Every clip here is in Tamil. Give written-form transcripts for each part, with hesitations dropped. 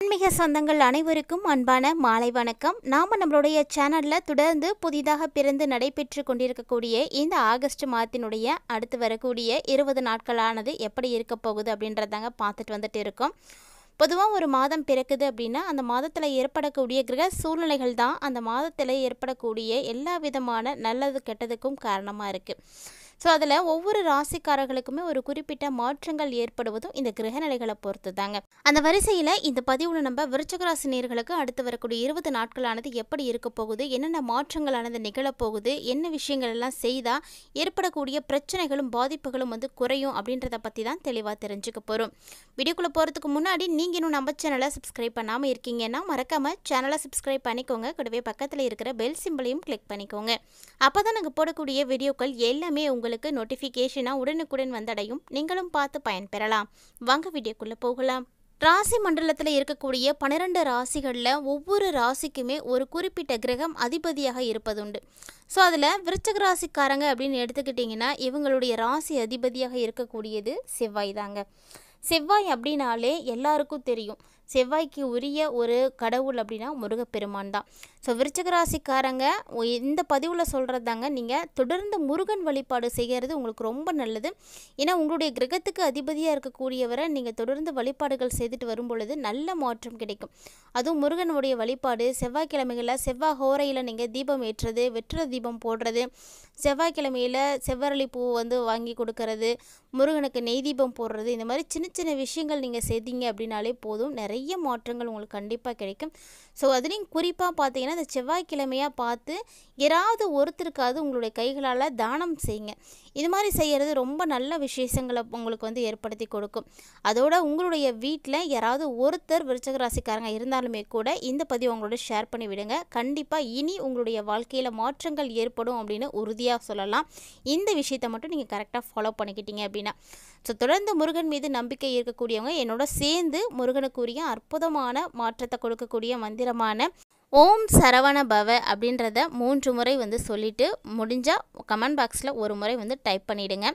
ஆன்மீக சொந்தங்கள் அனைவருக்கும் அன்பான மாலை வணக்கம். நாம் நம்மளுடைய சேனலில் தொடர்ந்து புதிதாக பிறந்து நடைபெற்று கொண்டிருக்கக்கூடிய இந்த ஆகஸ்ட் மாதத்தினுடைய அடுத்து வரக்கூடிய 20 நாட்களானது எப்படி இருக்க போகுது அப்படின்றதாங்க பார்த்துட்டு வந்துட்டு இருக்கோம். பொதுவாக ஒரு மாதம் பிறக்குது அப்படின்னா அந்த மாதத்தில் ஏற்படக்கூடிய கிரக சூழ்நிலைகள் தான் அந்த மாதத்தில் ஏற்படக்கூடிய எல்லா விதமான நல்லது கெட்டதுக்கும் காரணமாக இருக்குது. ஸோ அதில் ஒவ்வொரு ராசிக்காரர்களுக்குமே ஒரு குறிப்பிட்ட மாற்றங்கள் ஏற்படுவதும் இந்த கிரகநிலைகளை பொறுத்து தாங்க. அந்த வரிசையில் இந்த பதிவில் நம்ம விருச்சிக ராசி நேயர்களுக்கு அடுத்து வரக்கூடிய 20 நாட்களானது எப்படி இருக்க போகுது, என்னென்ன மாற்றங்களானது நிகழப்போகுது, என்ன விஷயங்கள் எல்லாம் செய்தால் ஏற்படக்கூடிய பிரச்சனைகளும் பாதிப்புகளும் குறையும் அப்படின்றத பற்றி தான் தெளிவாக தெரிஞ்சுக்க போகிறோம். வீடியோக்குள்ளே போகிறதுக்கு முன்னாடி நீங்கள் இன்னும் நம்ம சேனலை சப்ஸ்கிரைப் பண்ணாமல் இருக்கீங்கன்னா மறக்காமல் சேனலை சப்ஸ்கிரைப் பண்ணிக்கோங்க. கூடவே பக்கத்தில் இருக்கிற பெல் சிம்பிளையும் கிளிக் பண்ணிக்கோங்க. அப்போ தான் நாங்கள் போடக்கூடிய வீடியோக்கள் எல்லாமே உங்களுக்கு நோட்டிஃபிகேஷனாக உடனுக்குடன் வந்தடையும். நீங்களும் பார்த்து பயன்பெறலாம். வாங்க வீடியோக்குள்ளே போகலாம். ராசி மண்டலத்தில் இருக்கக்கூடிய 12 ராசிகளில் ஒவ்வொரு ராசிக்குமே ஒரு குறிப்பிட்ட கிரகம் அதிபதியாக இருப்பதுண்டு. ஸோ அதில் விருச்சிக ராசிக்காரங்க அப்படின்னு எடுத்துக்கிட்டிங்கன்னா இவங்களுடைய ராசி அதிபதியாக இருக்கக்கூடியது செவ்வாய் தாங்க. செவ்வாய் அப்படின்னாலே எல்லாருக்கும் தெரியும், செவ்வாய்க்கு உரிய ஒரு கடவுள் அப்படின்னா முருகப்பெருமான் தான். ஸோ விருச்சிக ராசிக்காரங்க இந்த பதிவில் சொல்கிறதாங்க, நீங்கள் தொடர்ந்து முருகன் வழிபாடு செய்கிறது உங்களுக்கு ரொம்ப நல்லது. ஏன்னா உங்களுடைய கிரகத்துக்கு அதிபதியாக இருக்கக்கூடியவரை நீங்கள் தொடர்ந்து வழிபாடுகள் செய்துட்டு வரும் பொழுது நல்ல மாற்றம் கிடைக்கும். அதுவும் முருகனுடைய வழிபாடு செவ்வாய்க்கிழமைகளில் செவ்வாய் ஹோரையில் நீங்கள் தீபம் ஏற்றுறது, வெற்றில தீபம் போடுறது, செவ்வாய்க்கிழமையில் செவ்வரளி பூ வாங்கி கொடுக்கறது, முருகனுக்கு நெய் தீபம் போடுறது, இந்த மாதிரி சின்ன சின்ன விஷயங்கள் நீங்கள் செய்தீங்க அப்படின்னாலே போதும், நிறைய மாற்றங்கள் உங்களுக்கு கண்டிப்பாக கிடைக்கும். ஸோ அதுலேயும் குறிப்பாக பார்த்தீங்கன்னா இந்த செவ்வாய்க்கிழமையாக பார்த்து யாராவது ஒருத்தருக்காவது உங்களுடைய கைகளால் தானம் செய்யுங்க. இது மாதிரி செய்கிறது ரொம்ப நல்ல விசேஷங்களை உங்களுக்கு ஏற்படுத்தி கொடுக்கும். அதோட உங்களுடைய வீட்டில் யாராவது ஒருத்தர் விருச்சிக ராசிக்காரங்க இருந்தாலுமே கூட இந்த பதிவை உங்களோட ஷேர் பண்ணி விடுங்க. கண்டிப்பாக இனி உங்களுடைய வாழ்க்கையில் மாற்றங்கள் ஏற்படும் அப்படின்னு உறுதியாக சொல்லலாம். இந்த விஷயத்தை மட்டும் நீங்கள் கரெக்டாக ஃபாலோ பண்ணிக்கிட்டீங்க அப்படின்னா. ஸோ தொடர்ந்து முருகன் மீது நம்பிக்கை இருக்கக்கூடியவங்க என்னோட சேர்ந்து முருகனுக்குரிய அற்புதமான மாற்றத்தை கொடுக்கக்கூடிய மந்திரமான ஓம் சரவண பவ அப்படின்றத 3 முறை சொல்லிவிட்டு முடிஞ்சால் கமெண்ட் பாக்ஸில் ஒரு முறை டைப் பண்ணிவிடுங்க.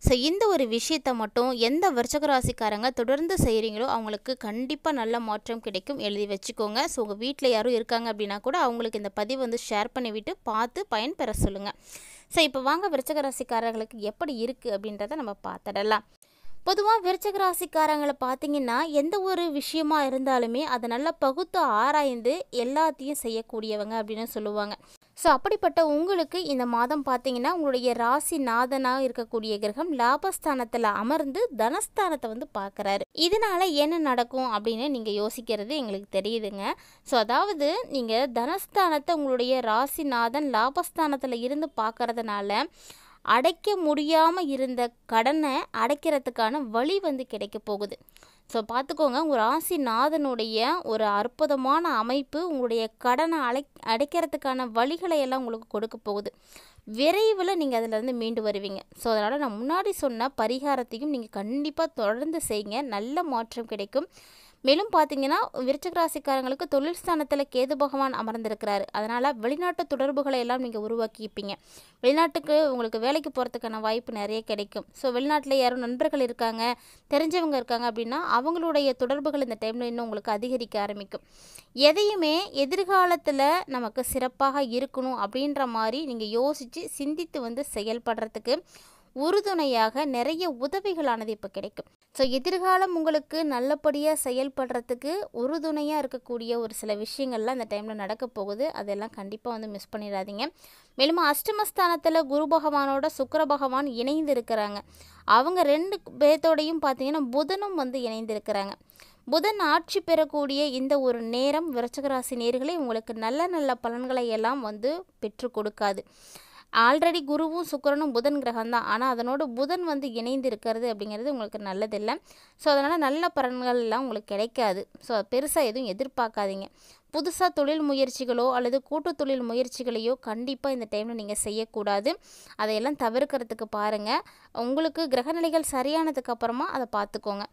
ஸோ இந்த ஒரு விஷயத்தை மட்டும் எந்த விருச்சிக ராசிக்காரங்க தொடர்ந்து செய்கிறீங்களோ அவங்களுக்கு கண்டிப்பாக நல்ல மாற்றம் கிடைக்கும், எழுதி வச்சுக்கோங்க. ஸோ உங்கள் வீட்டில் யாரும் இருக்காங்க அப்படின்னா கூட அவங்களுக்கு இந்த பதிவு ஷேர் பண்ணிவிட்டு பார்த்து பயன்பெற சொல்லுங்கள். ஸோ இப்போ வாங்க விருச்சிக ராசிக்காரர்களுக்கு எப்படி இருக்குது அப்படின்றத நம்ம பார்த்துடலாம். பொதுவாக விருச்சிக ராசிக்காரங்களை பார்த்தீங்கன்னா எந்த ஒரு விஷயமா இருந்தாலுமே அதை நல்லா பகுத்து ஆராய்ந்து எல்லாத்தையும் செய்யக்கூடியவங்க அப்படின்னு சொல்லுவாங்க. ஸோ அப்படிப்பட்ட உங்களுக்கு இந்த மாதம் பார்த்தீங்கன்னா உங்களுடைய ராசி நாதனாக இருக்கக்கூடிய கிரகம் லாபஸ்தானத்தில் அமர்ந்து தனஸ்தானத்தை பார்க்குறாரு. இதனால என்ன நடக்கும் அப்படின்னு நீங்கள் யோசிக்கிறது எங்களுக்கு தெரியுதுங்க. ஸோ அதாவது நீங்கள் தனஸ்தானத்தை உங்களுடைய ராசிநாதன் லாபஸ்தானத்தில் இருந்து பார்க்கறதுனால அடைக்க முடியாமல் இருந்த கடனை அடைக்கிறதுக்கான வழி கிடைக்க போகுது. ஸோ பார்த்துக்கோங்க, உங்கள் ராசிநாதனுடைய ஒரு அற்புதமான அமைப்பு உங்களுடைய கடனை அடைக்கிறதுக்கான வழிகளை எல்லாம் உங்களுக்கு கொடுக்க போகுது. விரைவில் நீங்கள் அதிலேருந்து மீண்டு வருவீங்க. ஸோ அதனால் நான் முன்னாடி சொன்ன பரிகாரத்தையும் நீங்கள் கண்டிப்பாக தொடர்ந்து செய்யுங்க, நல்ல மாற்றம் கிடைக்கும். மேலும் பார்த்தீங்கன்னா விருச்சிக ராசிக்காரங்களுக்கு தொழில் ஸ்தானத்தில் கேது பகவான் அமர்ந்திருக்கிறாரு. அதனால் வெளிநாட்டு தொடர்புகளை எல்லாம் நீங்கள் உருவாக்கிப்பீங்க. வெளிநாட்டுக்கு உங்களுக்கு வேலைக்கு போகிறதுக்கான வாய்ப்பு நிறைய கிடைக்கும். ஸோ வெளிநாட்டில் யாரும் நண்பர்கள் இருக்காங்க, தெரிஞ்சவங்க இருக்காங்க அப்படின்னா அவங்களுடைய தொடர்புகள் இந்த டைமில் இன்னும் உங்களுக்கு அதிகரிக்க ஆரம்பிக்கும். எதையுமே எதிர்காலத்தில் நமக்கு சிறப்பாக இருக்கணும் அப்படின்ற மாதிரி நீங்கள் யோசித்து சிந்தித்து செயல்படுறதுக்கு உறுதுணையாக நிறைய உதவிகளானது இப்போ கிடைக்கும். ஸோ எதிர்காலம் உங்களுக்கு நல்லபடியாக செயல்படுறதுக்கு உறுதுணையாக இருக்கக்கூடிய ஒரு சில விஷயங்கள்லாம் இந்த டைமில் நடக்க போகுது. அதெல்லாம் கண்டிப்பாக மிஸ் பண்ணிடாதீங்க. மேலும் அஷ்டமஸ்தானத்தில் குரு பகவானோட சுக்கிர பகவான் இணைந்து இருக்கிறாங்க. அவங்க 2 பேர்த்தோடையும் பார்த்தீங்கன்னா புதனும் இணைந்து இருக்கிறாங்க. புதன் ஆட்சி பெறக்கூடிய இந்த ஒரு நேரம் விருச்சிக ராசி நேயர்களே உங்களுக்கு நல்ல நல்ல பலன்களை எல்லாம் பெற்று கொடுக்காது. ஆல்ரெடி குருவும் சுக்கிரனும் புதன் கிரகம் தான், ஆனால் அதனோட புதன் இணைந்து இருக்கிறது அப்படிங்கிறது உங்களுக்கு நல்லதில்லை. ஸோ அதனால் நல்ல பலன்கள் எல்லாம் உங்களுக்கு கிடைக்காது. ஸோ பெருசாக எதுவும் எதிர்பார்க்காதீங்க. புதுசாக தொழில் முயற்சிகளோ அல்லது கூட்டு தொழில் முயற்சிகளையோ கண்டிப்பாக இந்த டைமில் நீங்கள் செய்யக்கூடாது. அதையெல்லாம் தவிர்க்கிறதுக்கு பாருங்கள். உங்களுக்கு கிரகநிலைகள் சரியானதுக்கு அப்புறமா அதை பார்த்துக்கோங்க.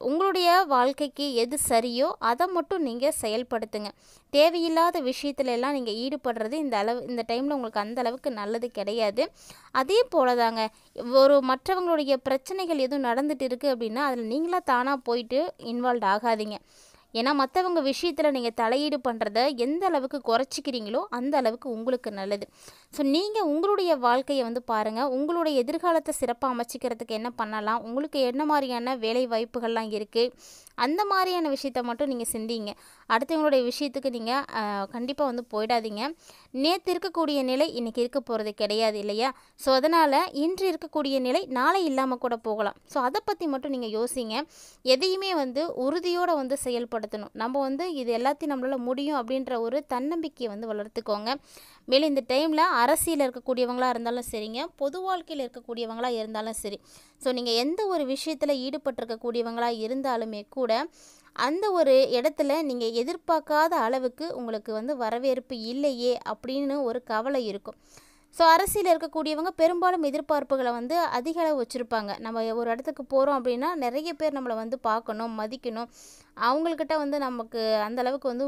உங்களுடைய வாழ்க்கைக்கு எது சரியோ அதை மட்டும் நீங்கள் செயல்படுத்துங்க. தேவையில்லாத விஷயத்துல எல்லாம் நீங்கள் ஈடுபடுறது இந்த டைமில் உங்களுக்கு அந்த அளவுக்கு நல்லது கிடையாது. அதே போல தாங்க ஒரு மற்றவங்களுடைய பிரச்சனைகள் எதுவும் நடந்துட்டு இருக்குது அப்படின்னா அதில் நீங்களாக தானாக போயிட்டு இன்வால்வ் ஆகாதீங்க. ஏன்னா மற்றவங்க விஷயத்தில் நீங்கள் தலையீடு பண்ணுறத எந்த அளவுக்கு குறைச்சிக்கிறீங்களோ அந்த அளவுக்கு உங்களுக்கு நல்லது. ஸோ நீங்கள் உங்களுடைய வாழ்க்கையை வந்து பாருங்கள், உங்களுடைய எதிர்காலத்தை சிறப்பாக அமைச்சிக்கிறதுக்கு என்ன பண்ணலாம், உங்களுக்கு என்ன மாதிரியான வேலை வாய்ப்புகள்லாம் இருக்குது, அந்த மாதிரியான விஷயத்த மட்டும் நீங்கள் சிந்திங்க. அடுத்தவங்களுடைய விஷயத்துக்கு நீங்கள் கண்டிப்பாக வந்து போயிடாதீங்க. நேற்று இருக்கக்கூடிய நிலை இன்றைக்கி இருக்க போகிறது கிடையாது இல்லையா? ஸோ அதனால் இன்று இருக்கக்கூடிய நிலை நாளை இல்லாமல் கூட போகலாம். ஸோ அதை பற்றி மட்டும் நீங்கள் யோசிங்க. எதையுமே வந்து உறுதியோடு வந்து செயல்படுத்தணும். நம்ம வந்து இது எல்லாத்தையும் நம்மளால் முடியும் அப்படின்ற ஒரு தன்னம்பிக்கையை வந்து வளர்த்துக்கோங்க. மேலும் இந்த டைமில் அரசியலில் இருக்கக்கூடியவங்களாக இருந்தாலும் சரிங்க, பொது வாழ்க்கையில் இருக்கக்கூடியவங்களாக இருந்தாலும் சரி, ஸோ நீங்கள் எந்த ஒரு விஷயத்தில் ஈடுபட்டிருக்கக்கூடியவங்களாக இருந்தாலுமே கூட அந்த ஒரு இடத்துல நீங்கள் எதிர்பார்க்காத அளவுக்கு உங்களுக்கு வந்து வரவேற்பு இல்லையே அப்படின்னு ஒரு கவலை இருக்கும். ஸோ அரசியலில் இருக்கக்கூடியவங்க பெரும்பாலும் எதிர்பார்ப்புகளை வந்து அதிக அளவு வச்சுருப்பாங்க. நம்ம ஒரு இடத்துக்கு போகிறோம் அப்படின்னா நிறைய பேர் நம்மளை வந்து பார்க்கணும், மதிக்கணும், அவங்கக்கிட்ட வந்து நமக்கு அந்த அளவுக்கு வந்து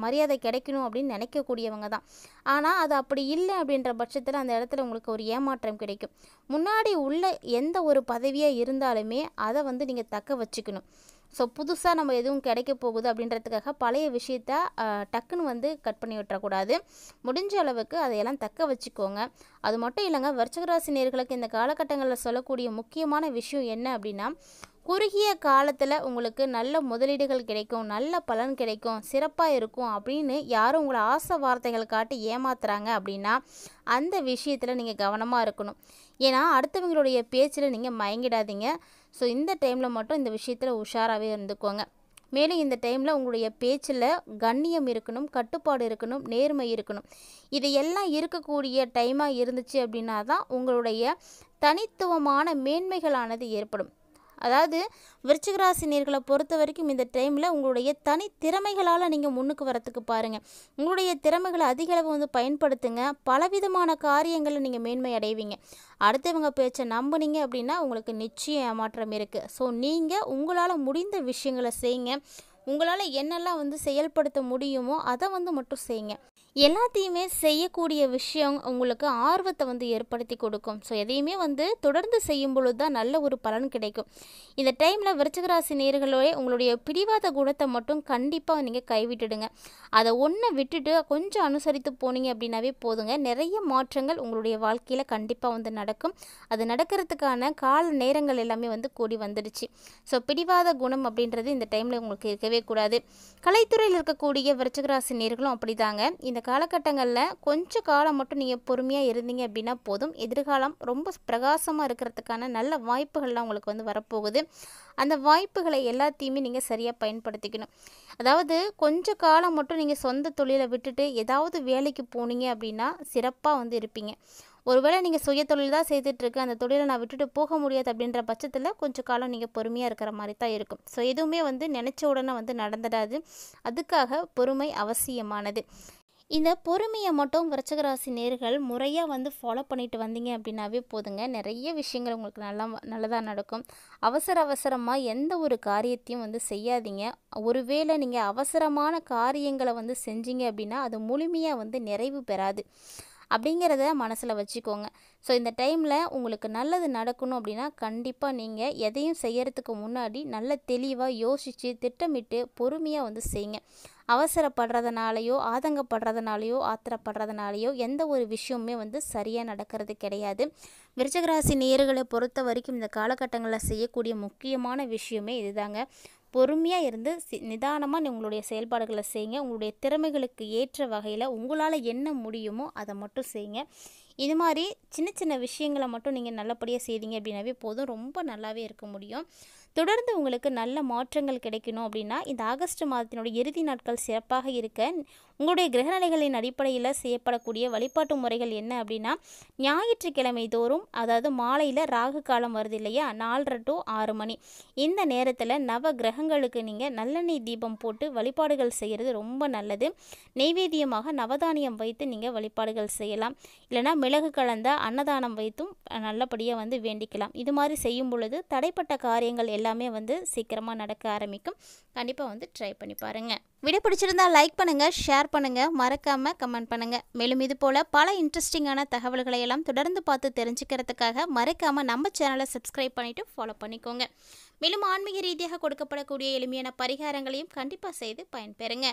மரியாதை கிடைக்கணும் அப்படின்னு நினைக்கக்கூடியவங்க தான். ஆனால் அது அப்படி இல்லை அப்படின்ற பட்சத்தில் அந்த இடத்துல உங்களுக்கு ஒரு ஏமாற்றம் கிடைக்கும். முன்னாடி உள்ள எந்த ஒரு பதவியாக இருந்தாலுமே அதை வந்து நீங்கள் தக்க வச்சுக்கணும். ஸோ புதுசாக நம்ம எதுவும் கிடைக்க போகுது அப்படின்றதுக்காக பழைய விஷயத்த டக்குன்னு வந்து கட் பண்ணி விட்டுறக்கூடாது. முடிஞ்ச அளவுக்கு அதையெல்லாம் தக்க வச்சுக்கோங்க. அது மட்டும் இல்லைங்க, விருச்சிக ராசி நேயர்களுக்கு இந்த காலகட்டங்களில் சொல்லக்கூடிய முக்கியமான விஷயம் என்ன அப்படின்னா, குறுகிய காலத்தில் உங்களுக்கு நல்ல முதலீடுகள் கிடைக்கும், நல்ல பலன் கிடைக்கும், சிறப்பாக இருக்கும் அப்படின்னு யாரும் உங்களை ஆசை வார்த்தைகள் காட்டி ஏமாத்துறாங்க அப்படின்னா அந்த விஷயத்தில் நீங்கள் கவனமாக இருக்கணும். ஏன்னா அடுத்தவங்களுடைய பேச்சில் நீங்கள் மயங்கிடாதீங்க. ஸோ இந்த டைமில் மட்டும் இந்த விஷயத்தில் உஷாராகவே இருந்துக்கோங்க. மேலும் இந்த டைமில் உங்களுடைய பேச்சில் கண்ணியம் இருக்கணும், கட்டுப்பாடு இருக்கணும், நேர்மை இருக்கணும். இது எல்லாம் இருக்கக்கூடிய டைமாக இருந்துச்சு அப்படின்னா தான் உங்களுடைய தனித்துவமான மேன்மைகளானது ஏற்படும். அதாவது விருச்சிக ராசி நேயர்களை பொறுத்த வரைக்கும் இந்த டைமில் உங்களுடைய தனித்திறமைகளால் நீங்கள் முன்னுக்கு வரத்துக்கு பாருங்கள். உங்களுடைய திறமைகளை அதிக அளவு வந்து பயன்படுத்துங்க. பலவிதமான காரியங்களில் நீங்கள் மேன்மை அடைவீங்க. அடுத்தவங்க பேச்சை நம்புனீங்க அப்படின்னா உங்களுக்கு நிச்சயம் ஏமாற்றம் இருக்குது. ஸோ நீங்கள் உங்களால் முடிந்த விஷயங்களை செய்யுங்க. உங்களால் என்னெல்லாம் வந்து செயல்படுத்த முடியுமோ அதை வந்து மட்டும் செய்யுங்க. எல்லாத்தையுமே செய்யக்கூடிய விஷயம் உங்களுக்கு ஆர்வத்தை வந்து ஏற்படுத்தி கொடுக்கும். ஸோ எதையுமே வந்து தொடர்ந்து செய்யும் பொழுது தான் நல்ல ஒரு பலன் கிடைக்கும். இந்த டைமில் விருச்சிக ராசி நேயர்களே உங்களுடைய பிடிவாத குணத்தை மட்டும் கண்டிப்பாக நீங்கள் கைவிட்டுடுங்க. அதை ஒன்றை விட்டுட்டு கொஞ்சம் அனுசரித்து போனீங்க அப்படின்னாவே போதுங்க. நிறைய மாற்றங்கள் உங்களுடைய வாழ்க்கையில் கண்டிப்பாக வந்து நடக்கும். அது நடக்கிறதுக்கான கால நேரங்கள் எல்லாமே வந்து கூடி வந்துடுச்சு. ஸோ பிடிவாத குணம் அப்படின்றது இந்த டைமில் உங்களுக்கு இருக்கவே கூடாது. கலைத்துறையில் இருக்கக்கூடிய விருச்சிக ராசி நேயர்களும் அப்படிதாங்க. இந்த காலகட்டங்களில் கொஞ்சம் காலம் மட்டும் நீங்கள் பொறுமையாக இருந்தீங்க அப்படின்னா போதும். எதிர்காலம் ரொம்ப பிரகாசமாக இருக்கிறதுக்கான நல்ல வாய்ப்புகள்லாம் உங்களுக்கு வந்து வரப்போகுது. அந்த வாய்ப்புகளை எல்லாத்தையுமே நீங்கள் சரியாக பயன்படுத்திக்கணும். அதாவது கொஞ்சம் காலம் மட்டும் நீங்கள் சொந்த தொழிலை விட்டுட்டு ஏதாவது வேலைக்கு போனீங்க அப்படின்னா சிறப்பாக வந்து இருப்பீங்க. ஒருவேளை நீங்கள் சுய தொழில் தான் செய்துட்ருக்கு, அந்த தொழிலை நான் விட்டுட்டு போக முடியாது அப்படின்ற பட்சத்தில் கொஞ்சம் காலம் நீங்கள் பொறுமையாக இருக்கிற மாதிரி தான் இருக்கும். ஸோ எதுவுமே வந்து நினச்ச உடனே வந்து நடந்துடாது. அதுக்காக பொறுமை அவசியமானது. இந்த பொறுமையை மட்டும் விருச்சிக ராசி நேயர்கள் முறையாக வந்து ஃபாலோ பண்ணிட்டு வந்தீங்க அப்படின்னாவே போதுங்க. நிறைய விஷயங்கள் உங்களுக்கு நல்லதாக நடக்கும். அவசரமாக எந்த ஒரு காரியத்தையும் வந்து செய்யாதீங்க. ஒருவேளை நீங்கள் அவசரமான காரியங்களை வந்து செஞ்சீங்க அப்படின்னா அது முழுமையாக வந்து நிறைவு பெறாது. அப்படிங்கிறத மனசில் வச்சுக்கோங்க. ஸோ இந்த டைமில் உங்களுக்கு நல்லது நடக்கணும் அப்படின்னா கண்டிப்பாக நீங்கள் எதையும் செய்யறதுக்கு முன்னாடி நல்ல தெளிவாக யோசித்து திட்டமிட்டு பொறுமையாக வந்து செய்யுங்க. அவசரப்படுறதுனாலையோ ஆதங்கப்படுறதுனாலையோ ஆத்திரப்படுறதுனாலையோ எந்த ஒரு விஷயமுமே வந்து சரியாக நடக்கிறது கிடையாது. விருச்சிக ராசி நேயர்களை பொறுத்த வரைக்கும் இந்த காலகட்டங்களில் செய்யக்கூடிய முக்கியமான விஷயமே இதுதாங்க. பொறுமையாக இருந்து நிதானமாக உங்களுடைய செயல்பாடுகளை செய்யுங்க. உங்களுடைய திறமைகளுக்கு ஏற்ற வகையில் உங்களால் என்ன முடியுமோ அதை மட்டும் செய்யுங்க. இது மாதிரி சின்ன சின்ன விஷயங்களை மட்டும் நீங்கள் நல்லபடியாக செய்தீங்க அப்படின்னாவே போதும், ரொம்ப நல்லாவே இருக்க முடியும். தொடர்ந்து உங்களுக்கு நல்ல மாற்றங்கள் கிடைக்கணும் அப்படின்னா இந்த ஆகஸ்ட் மாதத்தினுடைய இறுதி நாட்கள் சிறப்பாக இருக்க உங்களுடைய கிரகநிலைகளின் அடிப்படையில் செய்யப்படக்கூடிய வழிபாட்டு முறைகள் என்ன அப்படின்னா, ஞாயிற்றுக்கிழமை தோறும் அதாவது மாலையில் ராகு காலம் வருது இல்லையா, 4:30 to 6 மணி, இந்த நேரத்தில் நவ கிரகங்களுக்கு நீங்கள் நல்லெண்ணெய் தீபம் போட்டு வழிபாடுகள் செய்கிறது ரொம்ப நல்லது. நெய்வேத்தியமாக நவதானியம் வைத்து நீங்கள் வழிபாடுகள் செய்யலாம். இல்லைனா மிளகு கலந்த அன்னதானம் வைத்தும் நல்லபடியாக வந்து வேண்டிக்கலாம். இது மாதிரி செய்யும் பொழுது தடைப்பட்ட காரியங்கள் எல்லாமே வந்து சீக்கிரமாக நடக்க ஆரம்பிக்கும். கண்டிப்பாக வந்து ட்ரை பண்ணி பாருங்கள். வீடியோ பிடிச்சிருந்தா லைக் பண்ணுங்கள், ஷேர் பண்ணுங்கள், மறக்காமல் கமெண்ட் பண்ணுங்கள். மேலும் இது போல் பல இன்ட்ரெஸ்டிங்கான தகவல்களை எல்லாம் தொடர்ந்து பார்த்து தெரிஞ்சுக்கிறதுக்காக மறக்காமல் நம்ம சேனலை சப்ஸ்கிரைப் பண்ணிவிட்டு ஃபாலோ பண்ணிக்கோங்க. மேலும் ஆன்மீக ரீதியாக கொடுக்கப்படக்கூடிய எளிமையான பரிகாரங்களையும் கண்டிப்பாக செய்து பயன்பெறுங்க.